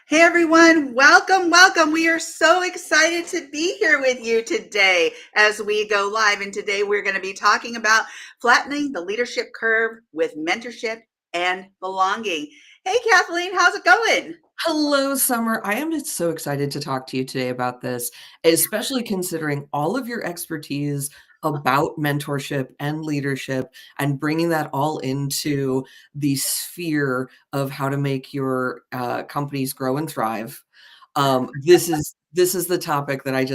Hey everyone, welcome, welcome. We are so excited to be here with you today as we go live. And today we're going to be talking about flattening the leadership curve with mentorship and belonging. Hey Kathleen, how's it going? Hello, Summer. I am just so excited to talk to you today about this, especially considering all of your expertise about mentorship and leadership and bringing that all into the sphere of how to make your companies grow and thrive. This is the topic that I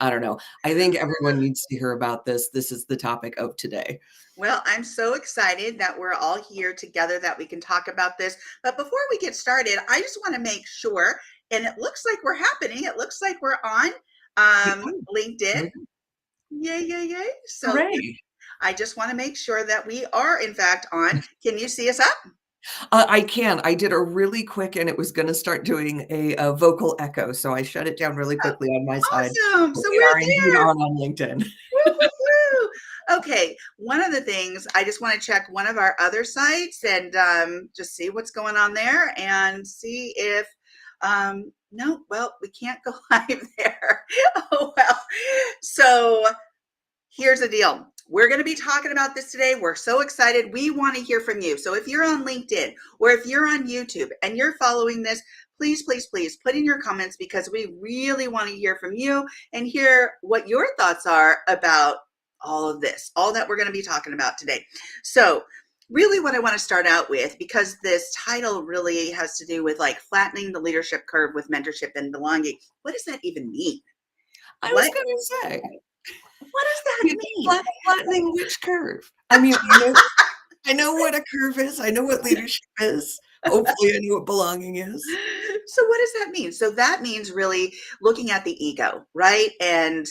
don't know. I think everyone needs to hear about this. This is the topic of today. Well, I'm so excited that we're all here together that we can talk about this. But before we get started, I just want to make sure, and it looks like we're happening. It looks like we're on We LinkedIn. are. Yay, yay, yay. So Hooray. I just want to make sure that we are, in fact, on. Can you see us up? I can. I did a really quick, and it was going to start doing a vocal echo, so I shut it down really quickly on my side. Awesome. But So we we're are indeed there. on LinkedIn. Woo, woo, woo. Okay. One of the things I just want to check one of our other sites and just see what's going on there and see if, no, well, we can't go live there. Oh, well. So here's the deal. We're going to be talking about this today. We're so excited. We want to hear from you. So if you're on LinkedIn or if you're on YouTube and you're following this, please, please, please put in your comments because we really want to hear from you and hear what your thoughts are about all of this, all that we're going to be talking about today. So really what I want to start out with, because this title really has to do with like flattening the leadership curve with mentorship and belonging. What does that even mean? I was What, going to say, what does that mean? flattening which curve? I mean, I know what a curve is. I know what leadership is. Hopefully, I know what belonging is. So what does that mean? So that means really looking at the ego, right? And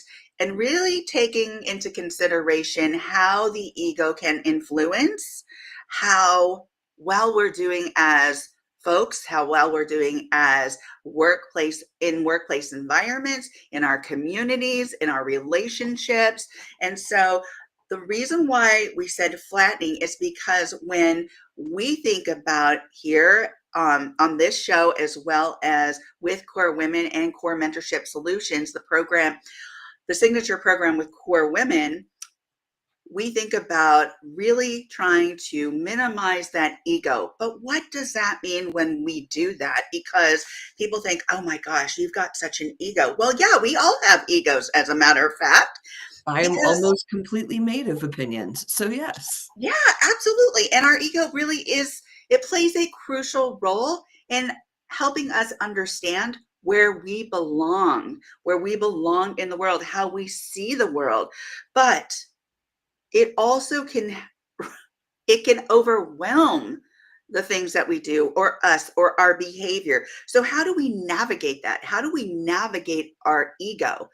really taking into consideration how the ego can influence how well we're doing as folks, how well we're doing as workplace environments, in our communities, in our relationships. And so the reason why we said flattening is because when we think about here on this show, as well as with Core Women and Core Mentorship Solutions, the program, the signature program with Core Women, we think about really trying to minimize that ego. But what does that mean when we do that? Because people think, oh my gosh, you've got such an ego. Well, yeah, we all have egos, as a matter of fact, I am because almost completely made of opinions. So, yes. yeah, absolutely. And our ego really is, it plays a crucial role in helping us understand where we belong in the world, how we see the world. But it also can, it can overwhelm the things that we do or us or our behavior. So how do we navigate that? How do we navigate our ego?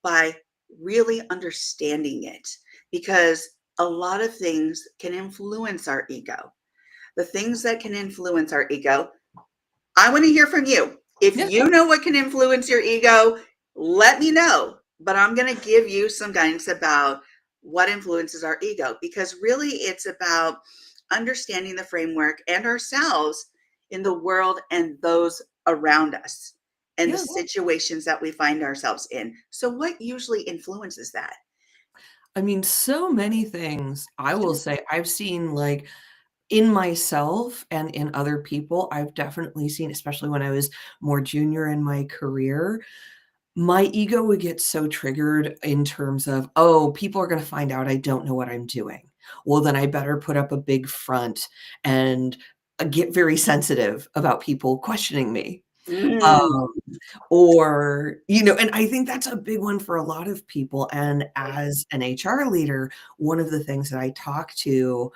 By really understanding it, because a lot of things can influence our ego. The things that can influence our ego, I want to hear from you. If Yeah. you know what can influence your ego, let me know. But I'm going to give you some guidance about what influences our ego, because really it's about understanding the framework and ourselves in the world and those around us and the Yeah. situations that we find ourselves in. So, what usually influences that? I mean, so many things I will say I've seen like in myself and in other people. I've definitely seen, especially when I was more junior in my career, my ego would get so triggered in terms of, oh, people are going to find out I don't know what I'm doing. Well, then I better put up a big front and get very sensitive about people questioning me. Mm, Um, or, and I think that's a big one for a lot of people. And as an HR leader, one of the things that I talk to,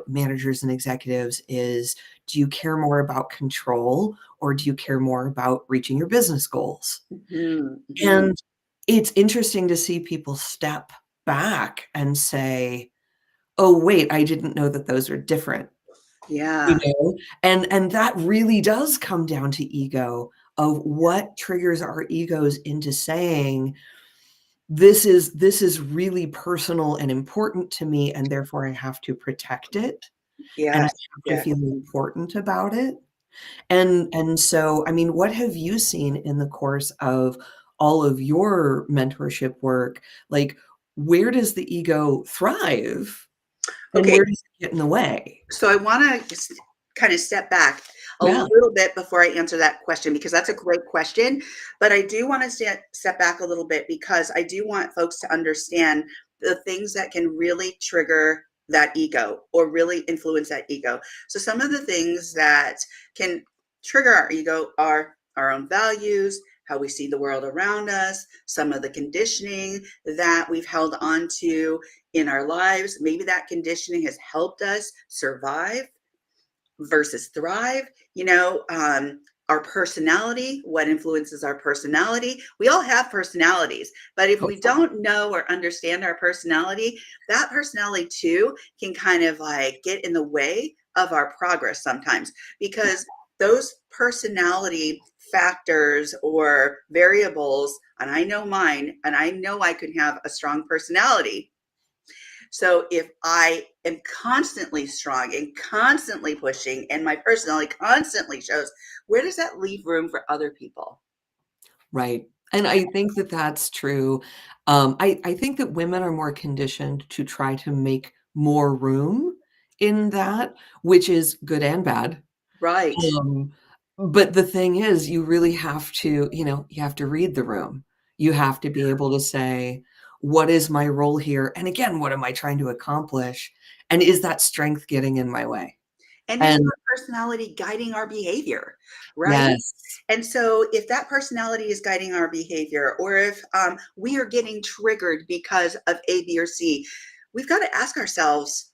managers and executives is, do you care more about control or do you care more about reaching your business goals? mhm, mhm. And it's interesting to see people step back and say, "Oh, wait, I didn't know that those are different." You Yeah, know? And that really does come down to ego, of what triggers our egos into saying, "This is really personal and important to me, and therefore I have to protect it, and I yes, have to yes. feel important about it." And so, I mean, what have you seen in the course of all of your mentorship work? Like, where does the ego thrive and Okay, where does it get in the way? so I want to kind of step back a Yeah, little bit before I answer that question because that's a great question. But I do want to step back a little bit because I do want folks to understand the things that can really trigger that ego or really influence that ego. So, some of the things that can trigger our ego are our own values, how we see the world around us, some of the conditioning that we've held on to in our lives. Maybe that conditioning has helped us survive versus thrive. Our personality, what influences our personality. We all have personalities, but if we hopefully. don't know or understand our personality, that personality too can kind of like get in the way of our progress sometimes because those personality factors or variables, and I know mine, and I know I can have a strong personality. So if I am constantly strong and constantly pushing, and my personality constantly shows, where does that leave room for other people? Right. And I think that that's true. I think that women are more conditioned to try to make more room in that, which is good and bad. Right. Um, but the thing is, you really have to, you have to read the room. You have to be able to say, what is my role here? And again, what am I trying to accomplish? And is that strength getting in my way? And is And our personality guiding our behavior? Right. yes, And so, if that personality is guiding our behavior, or if we are getting triggered because of A, B, or C, we've got to ask ourselves,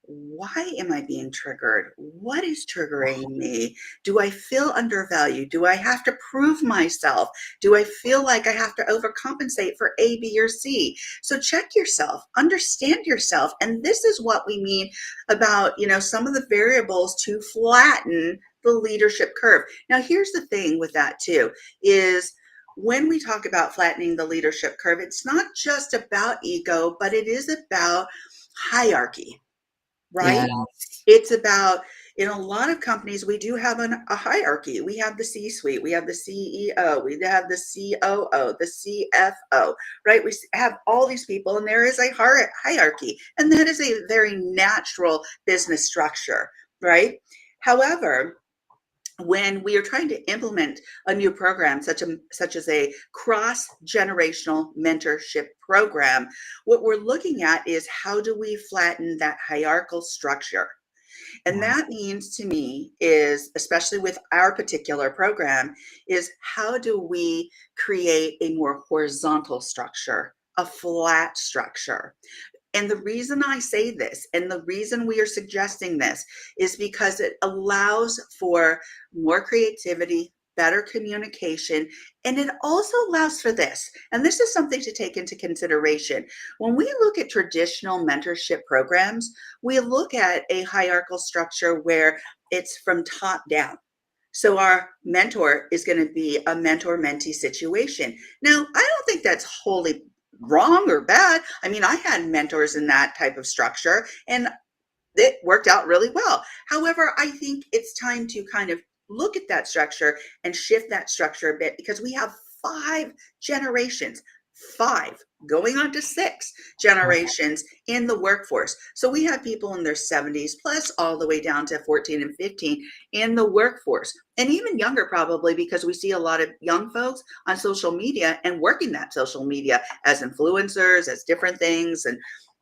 why am I being triggered? What is triggering me? Do I feel undervalued? Do I have to prove myself? Do I feel like I have to overcompensate for A, B, or C? So check yourself, understand yourself. And this is what we mean about, some of the variables to flatten the leadership curve. Now, here's the thing with that too, is when we talk about flattening the leadership curve, it's not just about ego, but it is about hierarchy, right? yes, It's about, in a lot of companies, we do have a hierarchy. We have the C suite, we have the CEO, we have the COO, the CFO, right? We have all these people, and there is a hierarchy. And that is a very natural business structure, right? However, when we are trying to implement a new program such as a cross generational mentorship program, what we're looking at is how do we flatten that hierarchical structure. And yeah, that means to me is, especially with our particular program, is how do we create a more horizontal structure, a flat structure. And the reason I say this and the reason we are suggesting this is because it allows for more creativity, better communication, and it also allows for this. And this is something to take into consideration. When we look at traditional mentorship programs, we look at a hierarchical structure where it's from top down. So our mentor is going to be a mentor mentee situation. Now, I don't think that's wholly wrong or bad. I mean, I had mentors in that type of structure and it worked out really well. However, I think it's time to kind of look at that structure and shift that structure a bit because we have 5 generations, five going on to 6 generations in the workforce. So we have people in their 70s plus all the way down to 14 and 15 in the workforce, and even younger probably because we see a lot of young folks on social media and working that social media as influencers, as different things, and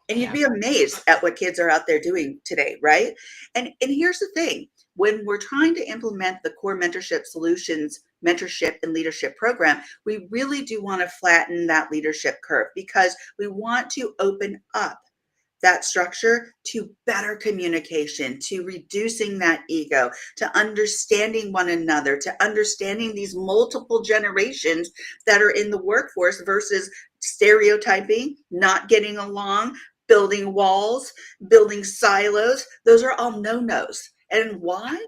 you'd yeah. be amazed at what kids are out there doing today, right? And here's the thing, when we're trying to implement the core mentorship solutions, mentorship and leadership program, we really do want to flatten that leadership curve because we want to open up that structure to better communication, to reducing that ego, to understanding one another, to understanding these multiple generations that are in the workforce versus stereotyping, not getting along, building walls, building silos. Those are all no-nos. And why?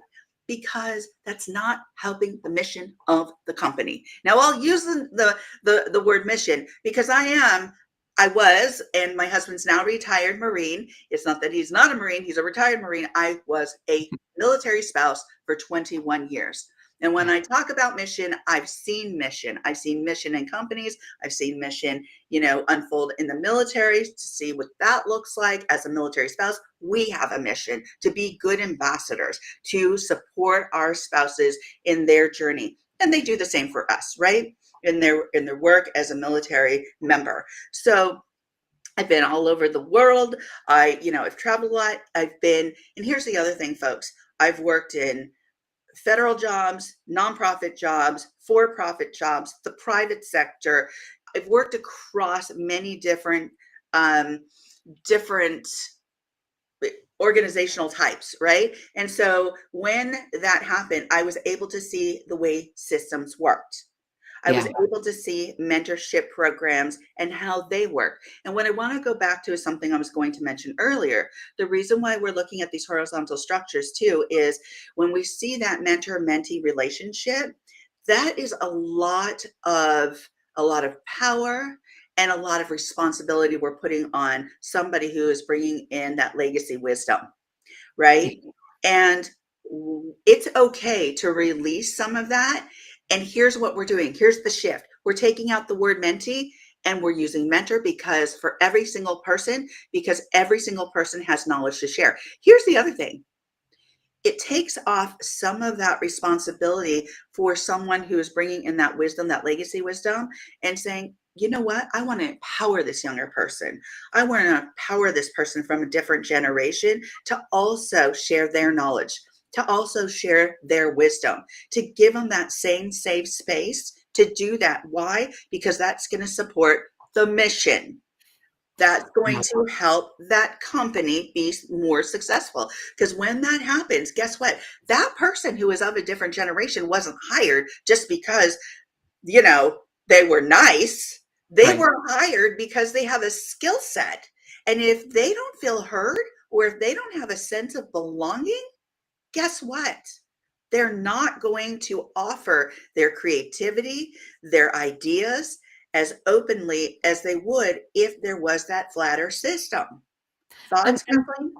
Because that's not helping the mission of the company. Now I'll use the word mission because I am I was, and my husband's now retired Marine. It's not that he's not a Marine, he's a retired Marine. I was a military spouse for 21 years. And when I talk about mission, I've seen mission. I've seen mission in companies. I've seen mission, unfold in the military to see what that looks like as a military spouse. We have a mission to be good ambassadors, to support our spouses in their journey. And they do the same for us, right? In their work as a military member. So I've been all over the world. I've traveled a lot. And here's the other thing, folks. I've worked in federal jobs, nonprofit jobs, for-profit jobs, the private sector. I've worked across many different organizational types, right? And so when that happened, I was able to see the way systems worked. I was Yeah. able to see mentorship programs and how they work. And what I want to go back to is something I was going to mention earlier. The reason why we're looking at these horizontal structures too is when we see that mentor-mentee relationship, that is a lot of power and a lot of responsibility we're putting on somebody who is bringing in that legacy wisdom, right? And it's okay to release some of that. And here's what we're doing. Here's the shift. We're taking out the word mentee and we're using mentor because every single person has knowledge to share. Here's the other thing. It takes off some of that responsibility for someone who is bringing in that wisdom, that legacy wisdom, and saying, you know what? I want to empower this younger person. I want to empower this person from a different generation to also share their knowledge, to also share their wisdom, to give them that same safe space to do that. Why? Because that's going to support the mission. That's going to help that company be more successful. Because when that happens, guess what? That person who is of a different generation wasn't hired just because, you know, they were nice. They Right. were hired because they have a skill set. And if they don't feel heard or if they don't have a sense of belonging, guess what? They're not going to offer their creativity, their ideas as openly as they would if there was that flatter system. And Thoughts, and Kathleen?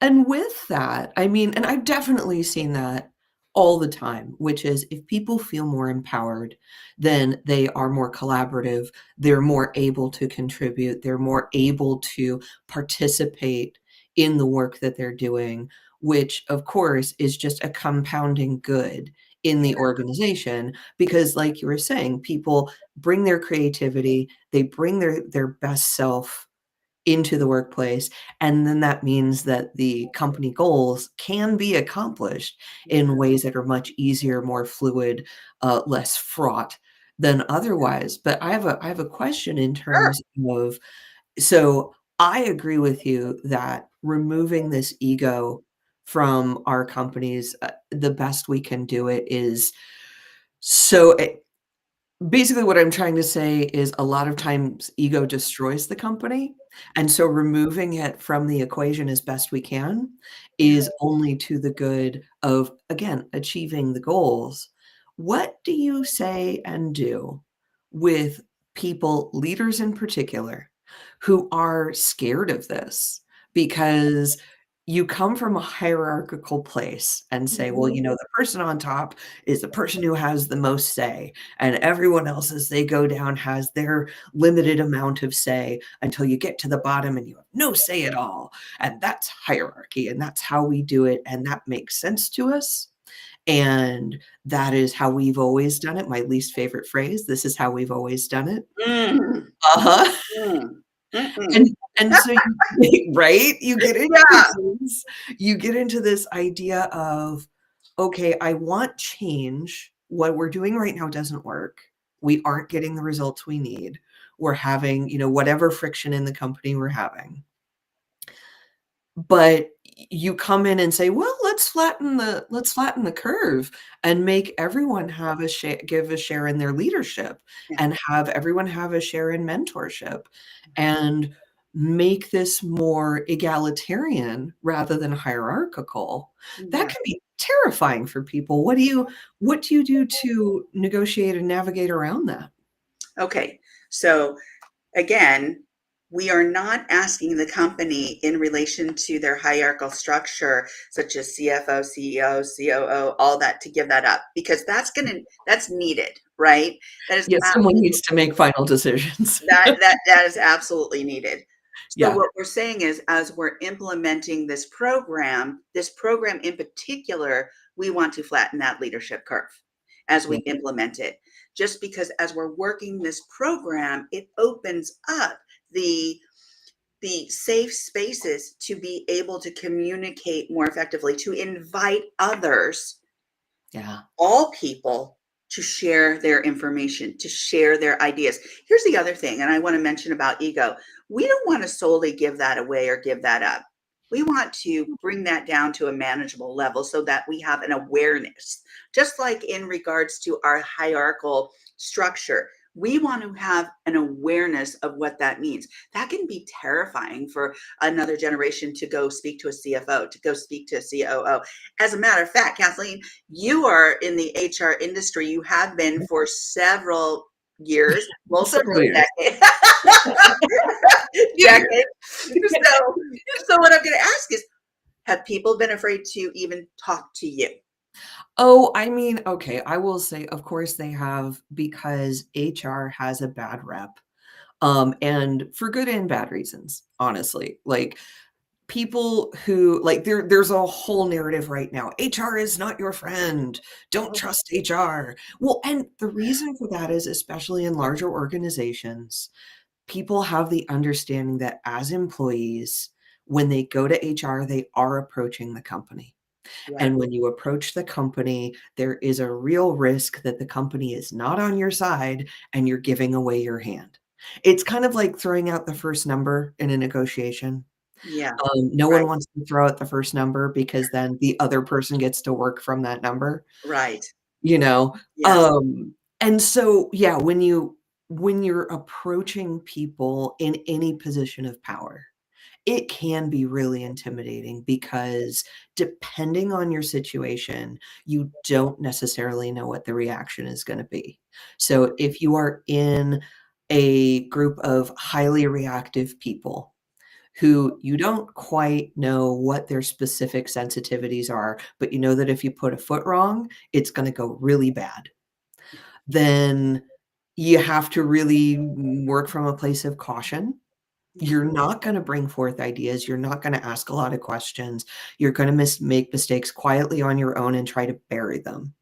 And with that, I mean, and I've definitely seen that all the time, which is if people feel more empowered, then they are more collaborative, they're more able to contribute, they're more able to participate in the work that they're doing, which of course is just a compounding good in the organization because like you were saying, people bring their creativity, they bring their best self into the workplace. And then that means that the company goals can be accomplished in ways that are much easier, more fluid, less fraught than otherwise. But I have a question in Sure. terms of so I agree with you that removing this ego from our companies, the best we can do it is so basically, what I'm trying to say is a lot of times ego destroys the company, and so removing it from the equation as best we can Yeah. is only to the good of, again, achieving the goals. What do you say and do with people, leaders in particular, who are scared of this? Because you come from a hierarchical place and say, well, Mhm. the person on top is the person who has the most say and everyone else as they go down has their limited amount of say until you get to the bottom and you have no say at all. And that's hierarchy and that's how we do it. And that makes sense to us. And that is how we've always done it. My least favorite phrase, this is how we've always done it. Mm. Uh-huh. Mm. Mm-mm. And so you right? Yeah. You get into this idea of, okay, I want change. What we're doing right now doesn't work. We aren't getting the results we need. We're having, whatever friction in the company we're having. But you come in and say, "Well, let's flatten the curve and make everyone have a share give a share in their leadership Yeah. and have everyone have a share in mentorship and make this more egalitarian rather than hierarchical." That Yeah. can be terrifying for people. What do you do to negotiate and navigate around that? Okay. So again, we are not asking the company in relation to their hierarchical structure, such as CFO, CEO, COO, all that, to give that up, because that's needed, right? That is Yes, someone absolutely needs to make final decisions. that is absolutely needed. So Yeah, what we're saying is, as we're implementing this program in particular, we want to flatten that leadership curve as we yeah, implement it. Just because as we're working this program, it opens up the the safe spaces to be able to communicate more effectively, to invite others, yeah. all people, to share their information, to share their ideas. Here's the other thing, and I want to mention about ego. We don't want to solely give that away or give that up. We want to bring that down to a manageable level so that we have an awareness. Just like in regards to our hierarchical structure, we want to have an awareness of what that means. That can be terrifying for another generation to go speak to a CFO, to go speak to a COO. As a matter of fact, Kathleen, you are in the HR industry. You have been for several years, multiple Several years. decades. Few years. decades. So what I'm going to ask is, have people been afraid to even talk to you? Oh, I mean, okay, I will say, of course they have because HR has a bad rep, and for good and bad reasons, honestly. Like, people who like there's a whole narrative right now. HR is not your friend. Don't Oh, trust HR. Well, and the reason for that is especially in larger organizations, people have the understanding that as employees, when they go to HR, they are approaching the company. yeah, And when you approach the company, there is a real risk that the company is not on your side and you're giving away your hand. It's kind of like throwing out the first number in a negotiation. yeah, No one right, wants to throw out the first number because then the other person gets to work from that number, right. you know? Yes, And so, yeah, when you're approaching people in any position of power, it can be really intimidating because depending on your situation, you don't necessarily know what the reaction is gonna be. So if you are in a group of highly reactive people who you don't quite know what their specific sensitivities are, but you know that if you put a foot wrong, it's gonna go really bad, then you have to really work from a place of caution. yeah, You're not gonna bring forth ideas, you're not gonna ask a lot of questions, you're gonna make mistakes quietly on your own and try to bury them,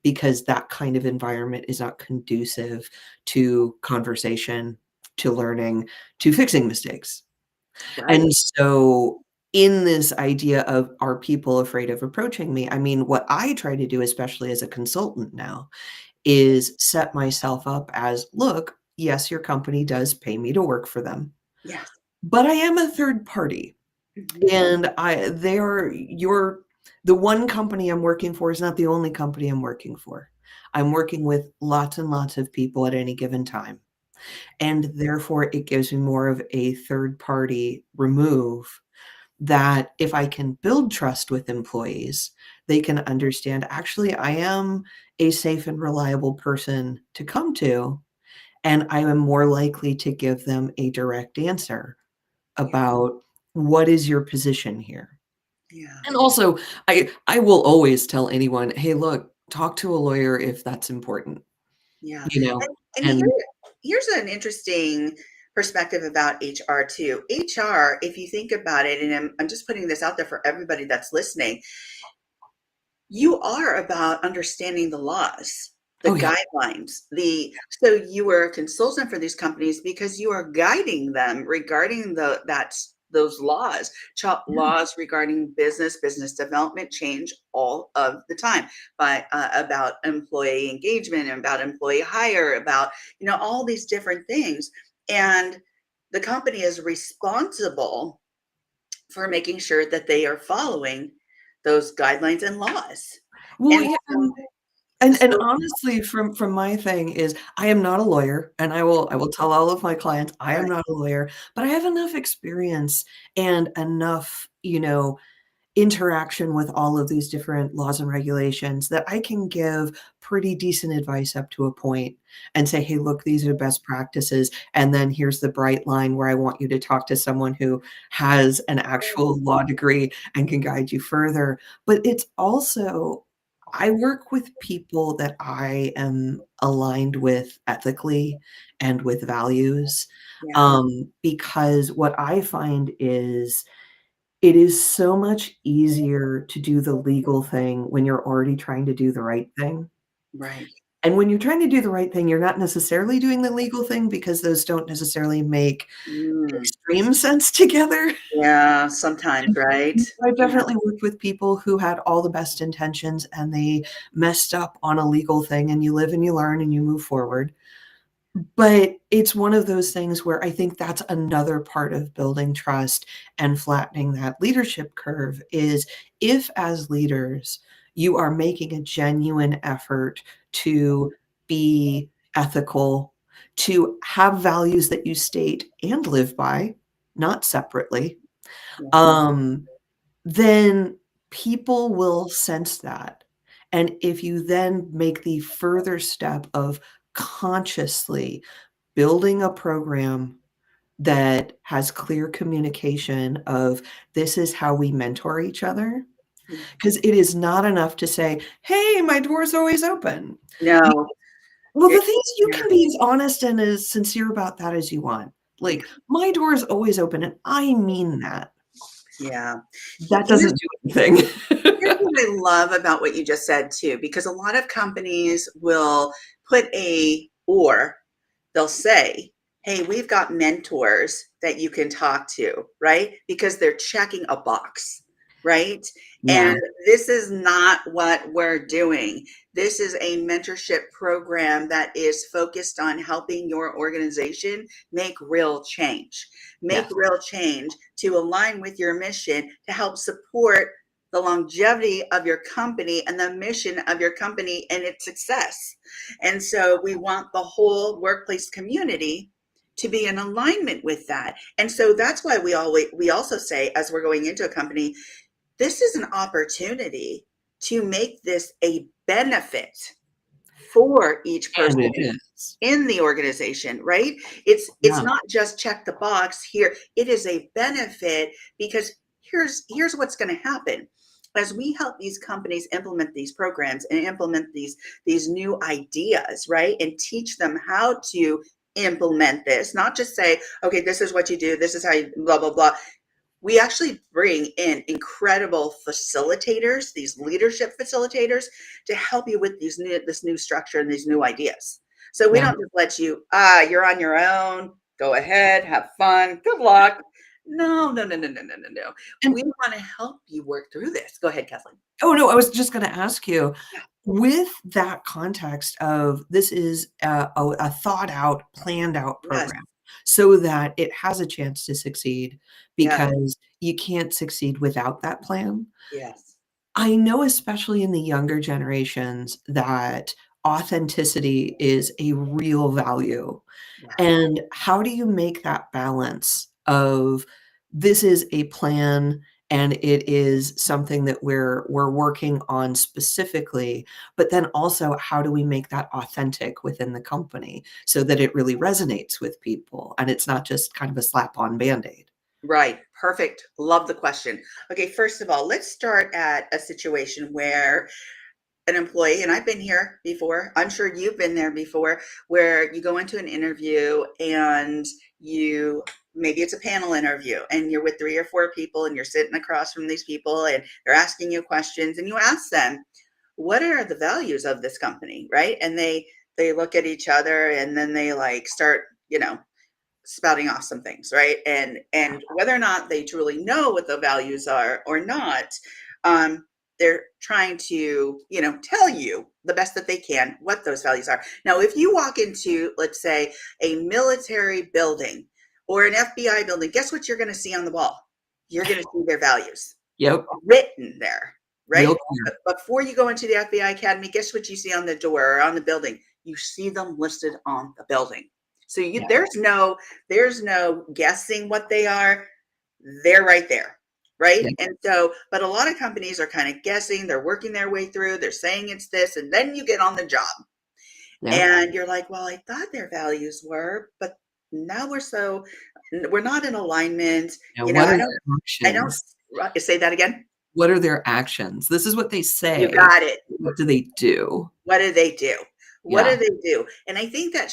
because that kind of environment is not conducive to conversation, to learning, to fixing mistakes. right. And so, in this idea of are people afraid of approaching me? I mean, what I try to do, especially as a consultant now, is set myself up as, look, yes, your company does pay me to work for them, Yes. but I am a third party. Mhm. And they are the one company I'm working for is not the only company I'm working for. I'm working with lots and lots of people at any given time. And therefore, it gives me more of a third party remove that if I can build trust with employees, they can understand, actually, I am a safe and reliable person to come to, and I am more likely to give them a direct answer Yeah, about what is your position here. yeah, And also, I will always tell anyone, "Hey, look, talk to a lawyer if that's important," yeah. you know? And And here's an interesting perspective about HR too. HR, if you think about it, and I'm just putting this out there for everybody that's listening, you are about understanding the laws, the oh, yeah. guidelines, so you are a consultant for these companies because you are guiding them regarding those laws. Yeah. Laws regarding business development change all of the time, but about employee engagement, about employee hire, about all these different things, and the company is responsible for making sure that they are following those guidelines and laws. Well, And yeah, and so honestly, from my thing is I am not a lawyer, and I will tell all of my clients, I am right, not a lawyer, but I have enough experience and enough, interaction with all of these different laws and regulations that I can give pretty decent advice up to a point and say, hey, look, these are best practices. And then here's the bright line where I want you to talk to someone who has an actual law degree and can guide you further. But it's also, I work with people that I am aligned with ethically and with values. Yeah. Because what I find is it is so much easier to do the legal thing when you're already trying to do the right thing. Right. And when you're trying to do the right thing, you're not necessarily doing the legal thing because those don't necessarily make Mm. extreme sense together. Yeah, sometimes, right? I've Yeah. definitely worked with people who had all the best intentions and they messed up on a legal thing, and you live and you learn and you move forward. But it's one of those things where I think that's another part of building trust and flattening that leadership curve is if, as leaders, you are making a genuine effort to be ethical, to have values that you state and live by, not separately, Yeah. um, then people will sense that. And if you then make the further step of consciously building a program that has clear communication of this is how we mentor each other, Yeah. because it is not enough to say, hey, my door's always open. No. Well, It, the thing is, you yeah. can be as honest and as sincere about that as you want. Like, my door is always open, and I mean that. Yeah. That Here's doesn't do anything. Here's what I love about what you just said too, because a lot of companies will put or they'll say, hey, we've got mentors that you can talk to, right? Because they're checking a box, right? And Yeah, this is not what we're doing. This is a mentorship program that is focused on helping your organization make real change. Make yes, real change to align with your mission to help support the longevity of your company and the mission of your company and its success. And so we want the whole workplace community to be in alignment with that. And so that's why we also say as we're going into a company, this is an opportunity to make this a benefit for each and person it is. in the organization, right? It's Yeah, not just check the box here. It is a benefit because here's what's going to happen. As we help these companies implement these programs and implement these new ideas, right? And teach them how to implement this, not just say, okay, this is what you do, this is how you blah blah blah. We actually bring in incredible facilitators, these leadership facilitators, to help you with this new structure and these new ideas. So we yeah. don't just let you, you're on your own, go ahead, have fun, good luck. No, no, no, no, no, no, no, no. And We want to help you work through this. Go ahead, Kathleen. oh, no, I was just gonna ask you, Yeah. with that context of this is a thought out, planned out Yes. program so that it has a chance to succeed Yes. because you can't succeed without that plan. Yes. I know, especially in the younger generations, that authenticity is a real value. Yeah. And how do you make that balance of this is a plan and it is something that we're working on specifically, but then also how do we make that authentic within the company so that it really resonates with people and it's not just kind of a slap on band-aid? Right. Perfect. Love the question. Okay. First of all, let's start at a situation where an employee, and I've been here before, I'm sure you've been there before, where you go into an interview and you maybe it's a panel interview and you're with 3 or 4 people and you're sitting across from these people and they're asking you questions and you ask them, what are the values of this company, right? And they look at each other and then they like start, spouting off some things, right? And whether or not they truly know what the values are or not, um, they're trying to, tell you the best that they can what those values are. Now, if you walk into, let's say, a military building or an FBI building, guess what you're going to see on the wall? You're going to see their values Yep, written there, right? real clear. But before you go into the FBI Academy, guess what you see on the door or on the building? You see them listed on the building. So Yeah. there's no guessing what they are. They're right there, right? Yeah. And so, but a lot of companies are kind of guessing, they're working their way through, they're saying it's this, and then you get on the job Yeah. and you're like, well, I thought their values were, but now we're not in alignment. Yeah. You know, What are I their don't, actions? say that again. What are their actions? This is what they You say. got it. What do they do? What do they do? What do Yeah. they do? And I think that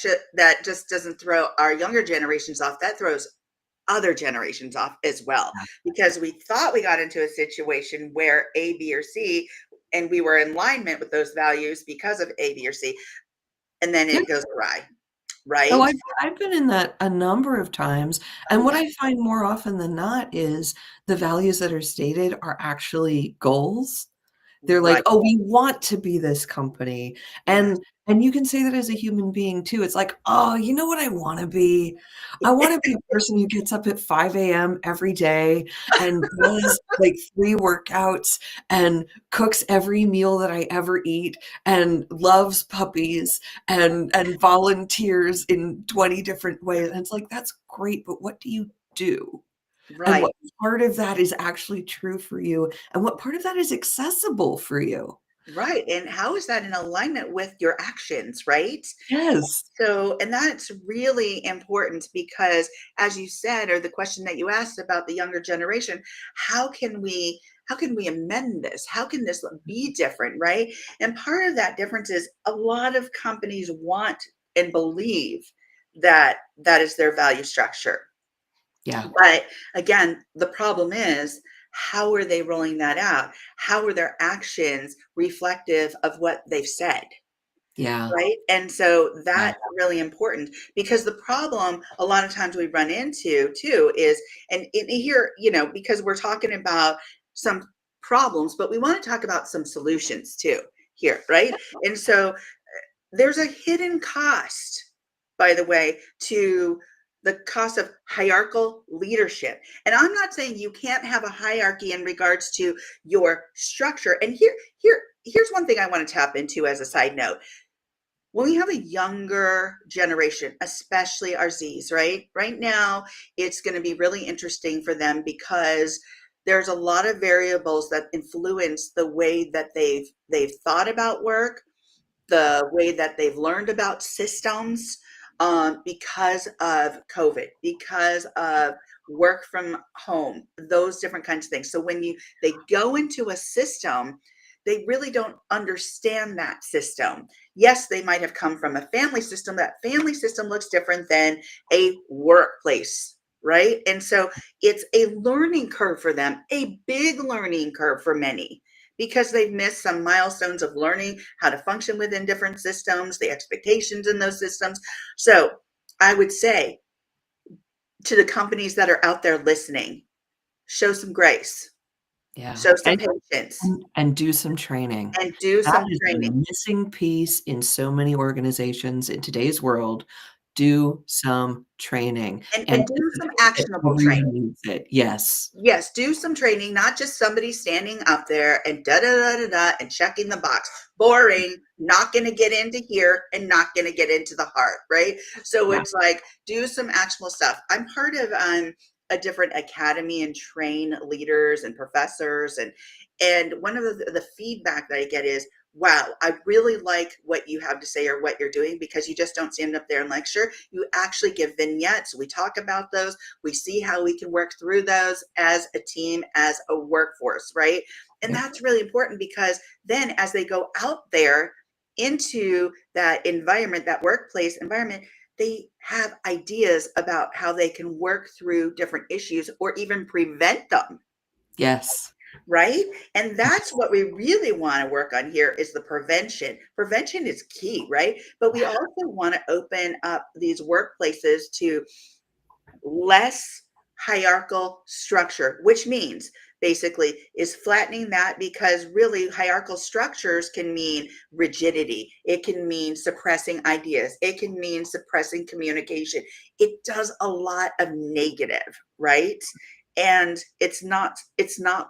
just doesn't throw our younger generations off. That throws other generations off as well, Yeah. because we thought we got into a situation where A, B, or C, and we were in alignment with those values because of A, B, or C, and then Yeah. it goes awry, Oh, right? I've been in that a number of times, Oh and what yeah, I find more often than not is the values that are stated are actually goals. They're like, right. "Oh, we want to be this company," Yes. and you can say that as a human being too. It's like, "Oh, you know what I wanna be? I wanna be a person who gets up at 5 AM every day and does, like, 3 workouts and cooks every meal that I ever eat and loves puppies and volunteers in 20 different ways." And it's like, "That's great, but what do you do?" And Right. what part of that is actually true for you, and what part of that is accessible for you? Right. And how is that in alignment with your actions, right? Yes. So, and that's really important because, as you said, or the question that you asked about the younger generation, how can we how can we amend this? How can this be different, right? And part of that difference is a lot of companies want and believe that that is their value structure. Yeah, But again, the problem is, how are they rolling that out? How are their actions reflective of what they've said? yeah, Right? And so yeah, that's really important, because the problem a lot of times we run into too is, and here, because we're talking about some problems, but we want to talk about some solutions too here, right? And so there's a hidden cost, by the way, to the cost of hierarchical leadership. And I'm not saying you can't have a hierarchy in regards to your structure. And here's one thing I want to tap into as a side note. When we have a younger generation, especially our Z's, right? Right now, it's going to be really interesting for them because there's a lot of variables that influence the way that they've thought about work, the way that they've learned about systems, because of COVID, because of work from home, those different kinds of things. So when they go into a system, they really don't understand that system. Yes, they might have come from a family system. That family system looks different than a workplace, right? And so it's a learning curve for them, a big learning curve for many, because they've missed some milestones of learning how to function within different systems, the expectations in those systems. So I would say to the companies that are out there listening, show some grace, yeah, show some patience, and do some training. and do That some is a training, missing piece in so many organizations in today's world. Do some training, and do some anticipate that actionable training. everyone needs it. Yes. Yes, do some training, not just somebody standing up there and da da da da da and checking the box. Boring, not going to get into here and not going to get into the heart, right? So Yeah. it's like, do some actual stuff. I'm part of a different academy and train leaders and professors, and one of the feedback that I get is, wow, I really like what you have to say or what you're doing, because you just don't stand up there and lecture. You actually give vignettes. We talk about those. We see how we can work through those as a team, as a workforce, right? And Yep. that's really important, because then as they go out there into that environment, that workplace environment, they have ideas about how they can work through different issues or even prevent them, Yes. right? And that's what we really want to work on here, is the prevention. Prevention is key, right? But we also want to open up these workplaces to less hierarchical structure, which means basically is flattening that, because really hierarchical structures can mean rigidity. It can mean suppressing ideas. It can mean suppressing communication. It does a lot of negative, right? And it's not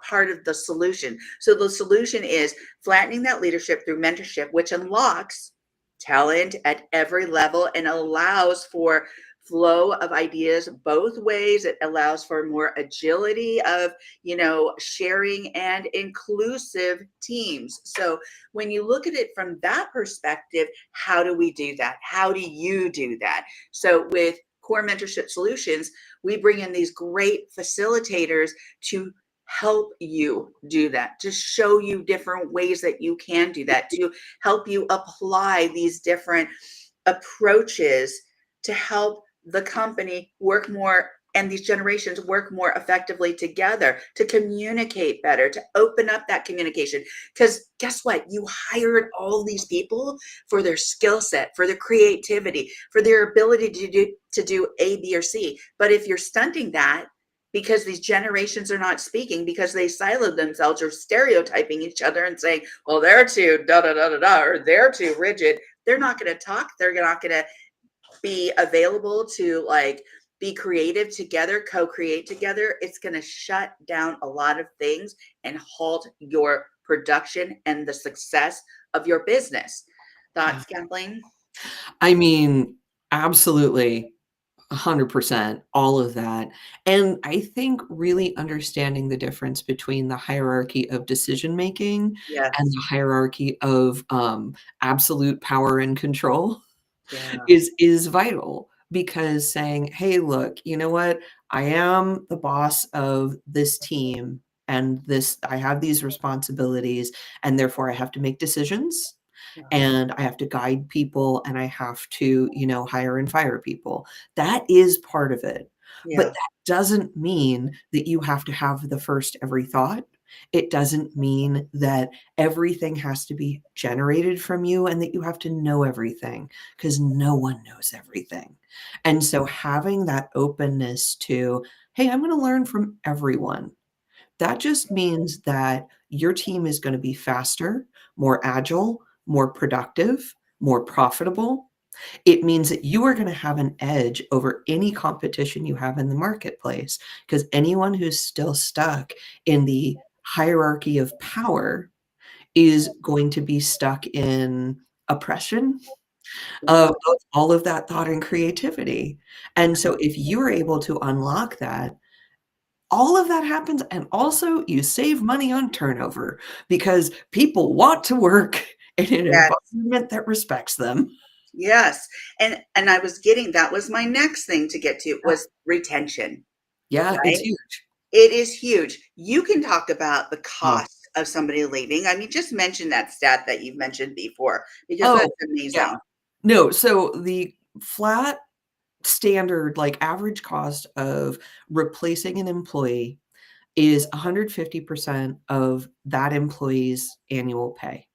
part of the solution. So the solution is flattening that leadership through mentorship, which unlocks talent at every level and allows for flow of ideas both ways. It allows for more agility of, sharing and inclusive teams. So when you look at it from that perspective, how do we do that? How do you do that? So with Core Mentorship Solutions, we bring in these great facilitators to help you do that, to show you different ways that you can do that, to help you apply these different approaches to help the company work more and these generations work more effectively together, to communicate better, to open up that communication. Because guess what? You hired all these people for their skill set, for their creativity, for their ability to do A, B, or C. But if you're stunting that because these generations are not speaking, because they siloed themselves or stereotyping each other and saying, well, they're too da da da da da, or they're too rigid, they're not going to talk. They're not going to be available to be creative together, co-create together. It's going to shut down a lot of things and halt your production and the success of your business. Yeah. Thoughts, Kathleen? I mean, absolutely. 100%, all of that. And I think really understanding the difference between the hierarchy of decision making and Yes. the hierarchy of absolute power and control Yeah. is vital, because saying, "Hey, look, you know what? I am the boss of this team and this I have these responsibilities, and therefore I have to make decisions Yeah. and I have to guide people and I have to, hire and fire people." That is part of it. But Yeah. that doesn't mean that you have to have the first every thought. It doesn't mean that everything has to be generated from you and that you have to know everything, because no one knows everything. And so having that openness to, hey, I'm going to learn from everyone. That just means that your team is going to be faster, more agile, more productive, more profitable. It means that you are going to have an edge over any competition you have in the marketplace, because anyone who's still stuck in the hierarchy of power is going to be stuck in oppression Yeah. of all of that thought and creativity. And so if you're able to unlock that, all of that happens, and also you save money on turnover because people want to work in an Yes. environment that respects them. Yes. And I was getting, that was my next thing to get to, was retention, Yeah, it's right? huge. It is huge. You can talk about the Oh, cost of somebody leaving. I mean, just mention that stat that you've mentioned before, because oh, that's yeah. amazing. No, so the flat standard, like, average cost of replacing an employee is 150% of that employee's annual pay.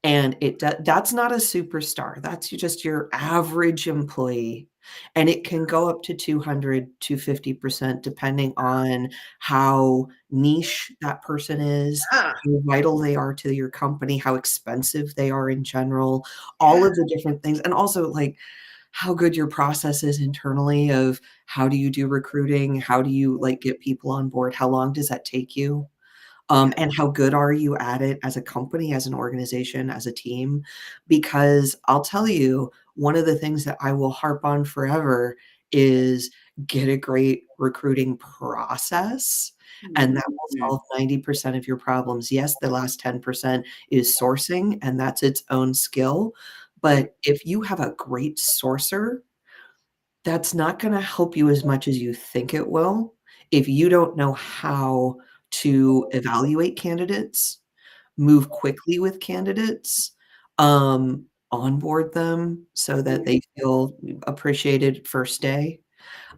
And that's not a superstar, that's just your average employee, and it can go up to 200, 250% depending on how niche that person is, Yeah. how vital they are to your company, how expensive they are in general, all Yeah. of the different things, and also, like, how good your process is internally of how do you do recruiting, how do you, like, get people on board, how long does that take you? Yeah. And how good are you at it as a company, as an organization, as a team? Because I'll tell you, one of the things that I will harp on forever is get a great recruiting process, and that will Mhm. solve 90% of your problems. Yes, the last 10% is sourcing, and that's its own skill. But if you have a great sourcer, that's not gonna help you as much as you think it will if you don't know how to evaluate candidates, move quickly with candidates, onboard them so that they feel appreciated first day.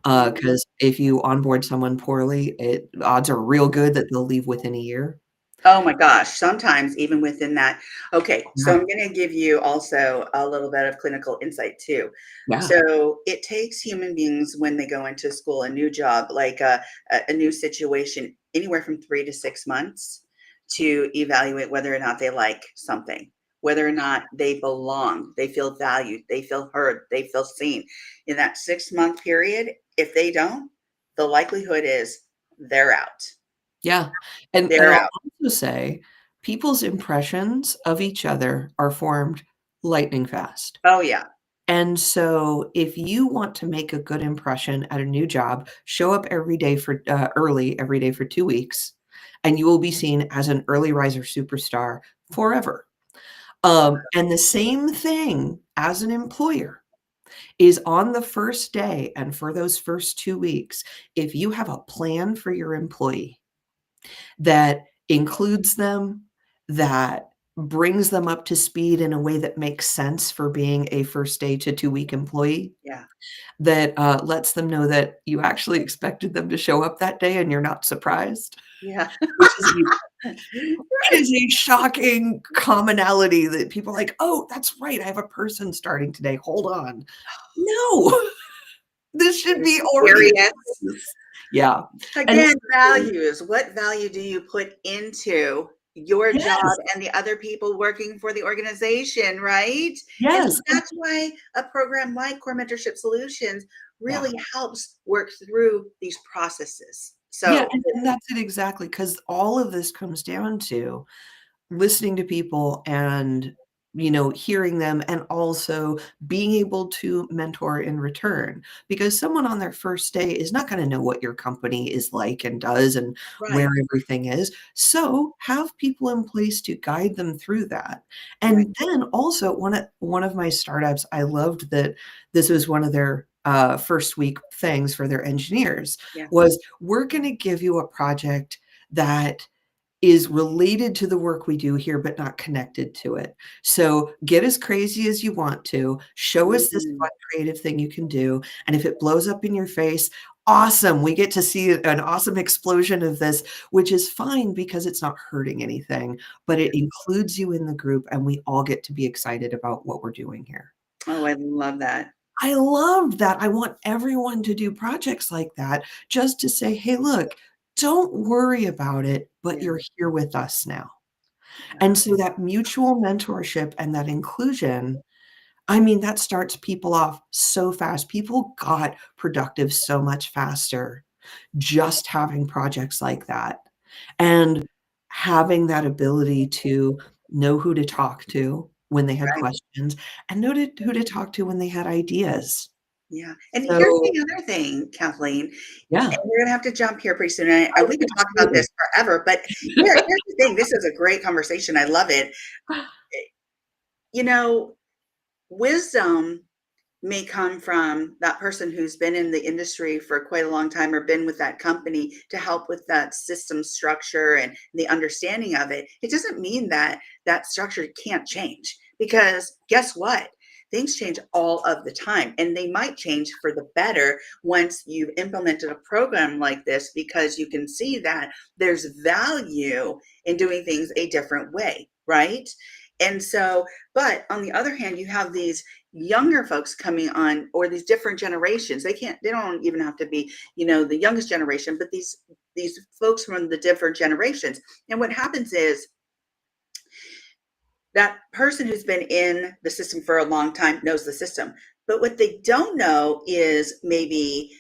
Mhm. Because if you onboard someone poorly, odds are real good that they'll leave within a year. Oh my gosh, sometimes even within that. Okay, so Yeah. I'm going to give you also a little bit of clinical insight too. Yeah. So it takes human beings when they go into school, a new job, like a new situation, anywhere from 3 to 6 months to evaluate whether or not they like something, whether or not they belong, they feel valued, they feel heard, they feel seen. In that 6 month period, if they don't, the likelihood is they're out. Yeah. And They're I'll out. also say people's impressions of each other are formed lightning fast. Oh, yeah. And so if you want to make a good impression at a new job, show up every day for early every day for 2 weeks, and you will be seen as an early riser superstar forever. And the same thing as an employer is on the first day and for those first 2 weeks, if you have a plan for your employee that includes them, that brings them up to speed in a way that makes sense for being a first day to 2-week employee, Yeah. that, lets them know that you actually expected them to show up that day and you're not surprised, Yeah. which is a shocking commonality that people are like, "Oh, that's right, I have a person starting today, hold on." No, this should You're be already in serious? place. Yeah, and Again, values. What value do you put into your job yes, and the other people working for the organization, right? And so yes, and that's why a program like Core Mentorship Solutions yeah. really helps work through these processes. Yeah, So, and that's it exactly, because all of this comes down to listening to people and, hearing them and also being able to mentor in return. Because someone on their first day is not gonna know what your company is like and does and where right, everything is. So, have people in place to guide them through that. right. And then also one of my startups, I loved that this was one of their, first week things for their engineers, Yeah, was, "We're gonna give you a project that is related to the work we do here, but not connected to it. So get as crazy as you want to, show us this mhm, fun creative thing you can do, and if it blows up in your face, awesome, we get to see an awesome explosion of this, which is fine because it's not hurting anything, but yeah. it includes you in the group, and we all get to be excited about what we're doing here." Oh, I love that. I love that. I want everyone to do projects like that just to say, "Hey, look, don't worry about it, but Yeah, you're here with us now." And wow. so that mutual mentorship and that inclusion, I mean, that starts people off so fast. People got productive so much faster just having projects like that, and having that ability to know who to talk to when they had Right. questions and know who to talk to when they had ideas. Yeah. And here's So, the other thing, Kathleen, and yeah. we're gonna have to jump here pretty soon. And Oh, we could talk about absolutely. this forever, but here's the thing. This is a great conversation. I love it. You know, wisdom may come from that person who's been in the industry for quite a long time or been with that company to help with that system structure and the understanding of it. It doesn't mean that that structure can't change because guess what? Things change all of the time and they might change for the better once you've implemented a program like this because you can see that there's value in doing things a different way, right? And so, but on the other hand, you have these younger folks coming on or these different generations. They don't even have to be, the youngest generation, but these folks from the different generations. And what happens is that person who's been in the system for a long time knows the system. But what they don't know is maybe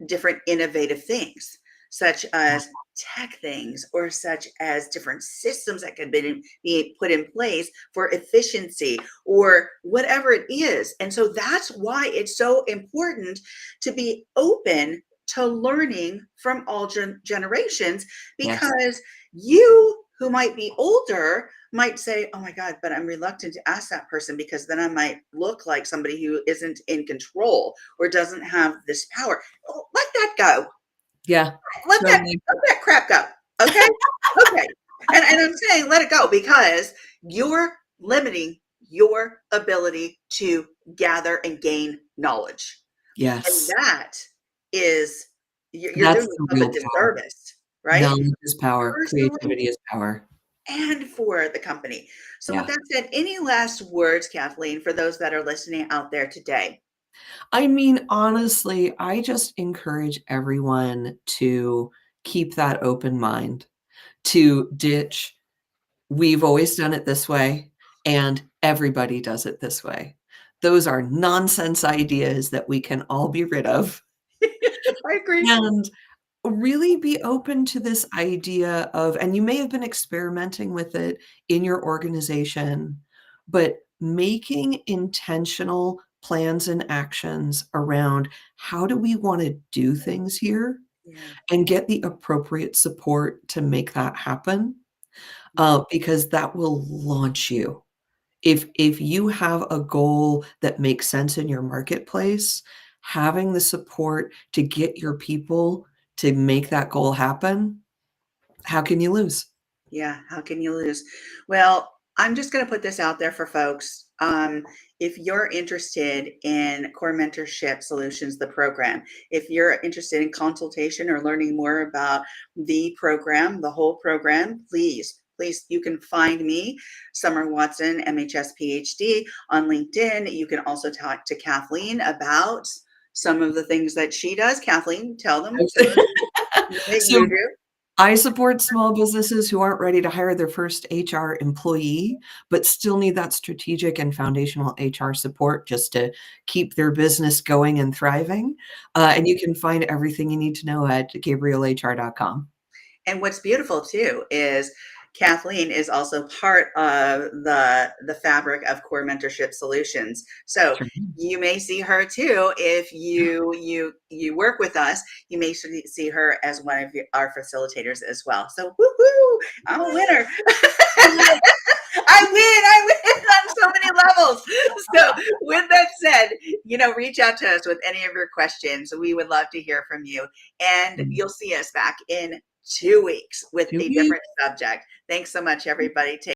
different innovative things, such as tech things or such as different systems that can be put in place for efficiency or whatever it is. And so that's why it's so important to be open to learning from all generations Yes. because you who might be older might say, oh my God, but I'm reluctant to ask that person because then I might look like somebody who isn't in control or doesn't have this power. Let that go. Yeah. Let that Totally. let that crap go. Okay? Okay. And I'm saying let it go because you're limiting your ability to gather and gain knowledge. And Yes. that is you're That's doing the yourself real a power. disservice, right? Knowledge is power. Personally Creativity is power. and for the company. So with Yeah. that said, any last words, Kathleen, for those that are listening out there today? I mean, honestly, I just encourage everyone to keep that open mind, to ditch, "We've always done it this way, and everybody does it this way." Those are nonsense ideas that we can all be rid of, I agree. and really be open to this idea of, and you may have been experimenting with it in your organization, but making intentional plans and actions around how do we want to do things here Yeah. and get the appropriate support to make that happen, Mhm. because that will launch you. If you have a goal that makes sense in your marketplace, having the support to get your people to make that goal happen, how can you lose? Yeah, how can you lose? Well, I'm just going to put this out there for folks. If you're interested in Core Mentorship Solutions, the program, if you're interested in consultation or learning more about the program, the whole program, please, you can find me, Summer Watson, MHS PhD, on LinkedIn. You can also talk to Kathleen about some of the things that she does. Kathleen, tell them what So you do. I support small businesses who aren't ready to hire their first HR employee, but still need that strategic and foundational HR support just to keep their business going and thriving. And you can find everything you need to know at gabrielhr.com. And what's beautiful too is Kathleen is also part of the fabric of Core Mentorship Solutions. So Sure. you may see her too if you work with us. You may see her as one of our facilitators as well. So woohoo! I'm a winner. I win on so many levels. So with that said, reach out to us with any of your questions. We would love to hear from you. And you'll see us back in 2 weeks with Do a we? different subject. Thanks so much, everybody. Take